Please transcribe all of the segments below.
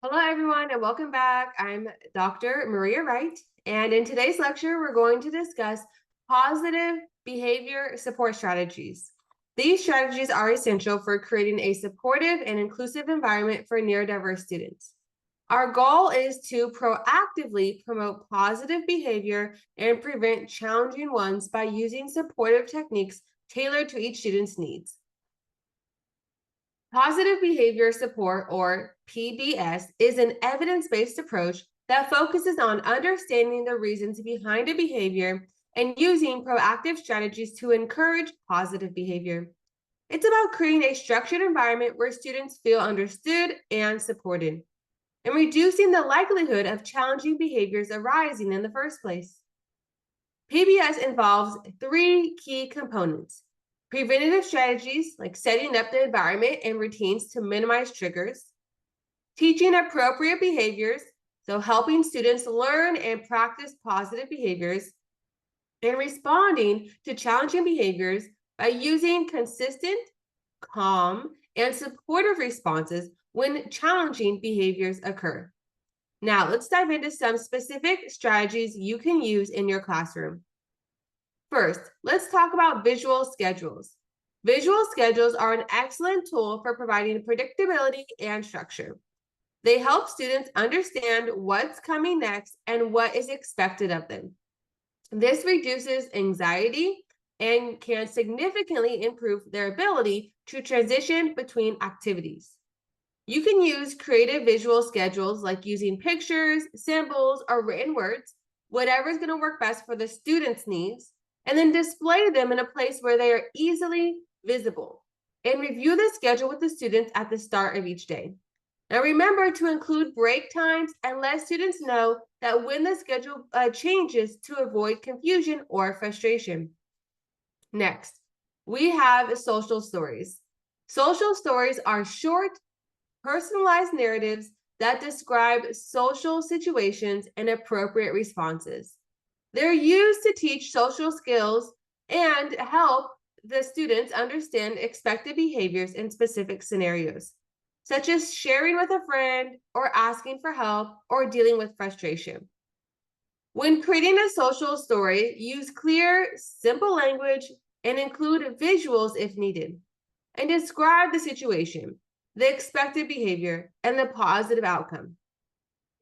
Hello, everyone, and welcome back. I'm Dr. Maria Wright, and in today's lecture, we're going to discuss positive behavior support strategies. These strategies are essential for creating a supportive and inclusive environment for neurodiverse students. Our goal is to proactively promote positive behavior and prevent challenging ones by using supportive techniques tailored to each student's needs. Positive behavior support, or PBS, is an evidence-based approach that focuses on understanding the reasons behind a behavior and using proactive strategies to encourage positive behavior. It's about creating a structured environment where students feel understood and supported, and reducing the likelihood of challenging behaviors arising in the first place. PBS involves three key components: preventative strategies, like setting up the environment and routines to minimize triggers; teaching appropriate behaviors, so helping students learn and practice positive behaviors; and responding to challenging behaviors by using consistent, calm, and supportive responses when challenging behaviors occur. Now, let's dive into some specific strategies you can use in your classroom. First, let's talk about visual schedules. Visual schedules are an excellent tool for providing predictability and structure. They help students understand what's coming next and what is expected of them. This reduces anxiety and can significantly improve their ability to transition between activities. You can use creative visual schedules like using pictures, symbols, or written words, whatever is going to work best for the student's needs, and then display them in a place where they are easily visible. And review the schedule with the students at the start of each day. Now remember to include break times and let students know that when the schedule changes to avoid confusion or frustration. Next, we have social stories. Social stories are short, personalized narratives that describe social situations and appropriate responses. They're used to teach social skills and help the students understand expected behaviors in specific scenarios, such as sharing with a friend or asking for help or dealing with frustration. When creating a social story, use clear, simple language and include visuals if needed, and describe the situation, the expected behavior, and the positive outcome.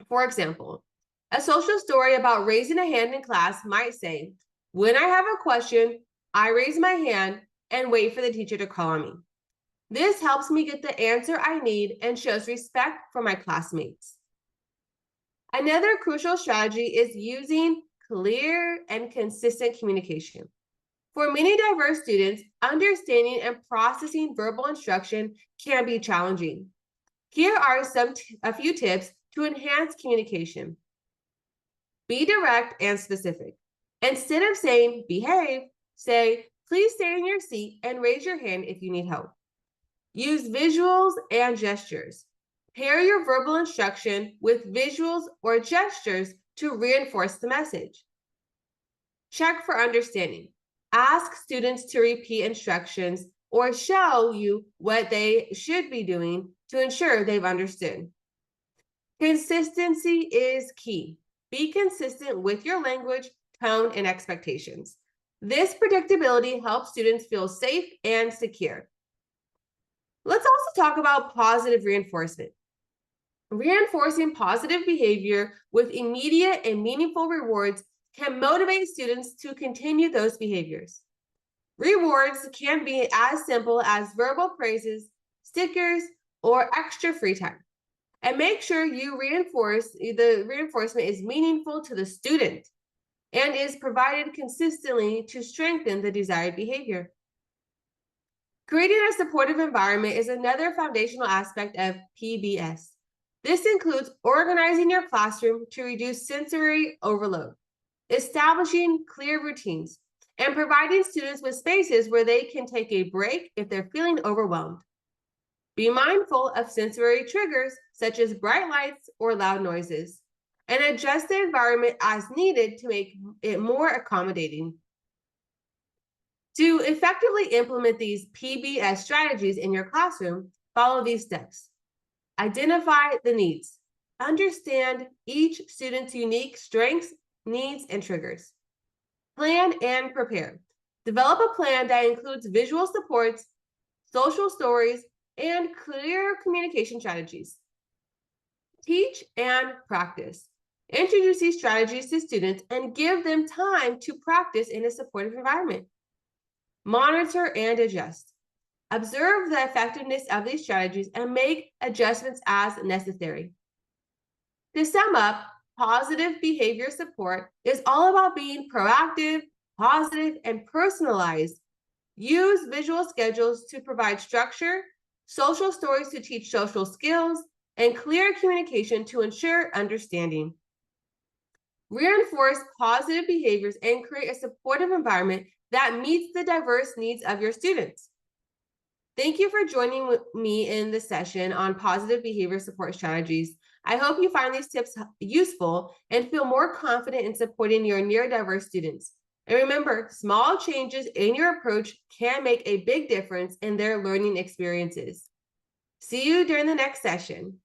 For example, a social story about raising a hand in class might say, "When I have a question, I raise my hand and wait for the teacher to call on me. This helps me get the answer I need and shows respect for my classmates." Another crucial strategy is using clear and consistent communication. For many diverse students, understanding and processing verbal instruction can be challenging. Here are a few tips to enhance communication. Be direct and specific. Instead of saying "behave," say "please stay in your seat and raise your hand if you need help." Use visuals and gestures. Pair your verbal instruction with visuals or gestures to reinforce the message. Check for understanding. Ask students to repeat instructions or show you what they should be doing to ensure they've understood. Consistency is key. Be consistent with your language, tone, and expectations. This predictability helps students feel safe and secure. Let's also talk about positive reinforcement. Reinforcing positive behavior with immediate and meaningful rewards can motivate students to continue those behaviors. Rewards can be as simple as verbal praises, stickers, or extra free time. And make sure the reinforcement is meaningful to the student and is provided consistently to strengthen the desired behavior. Creating a supportive environment is another foundational aspect of PBS. This includes organizing your classroom to reduce sensory overload, establishing clear routines, and providing students with spaces where they can take a break if they're feeling overwhelmed. Be mindful of sensory triggers such as bright lights or loud noises, and adjust the environment as needed to make it more accommodating. To effectively implement these PBS strategies in your classroom, follow these steps. Identify the needs. Understand each student's unique strengths, needs, and triggers. Plan and prepare. Develop a plan that includes visual supports, social stories, and clear communication strategies. Teach and practice. Introduce these strategies to students and give them time to practice in a supportive environment. Monitor and adjust. Observe the effectiveness of these strategies and make adjustments as necessary. To sum up, positive behavior support is all about being proactive, positive, and personalized. Use visual schedules to provide structure, social stories to teach social skills, and clear communication to ensure understanding. Reinforce positive behaviors and create a supportive environment that meets the diverse needs of your students. Thank you for joining me in this session on positive behavior support strategies. I hope you find these tips useful and feel more confident in supporting your neurodiverse students. And remember, small changes in your approach can make a big difference in their learning experiences. See you during the next session.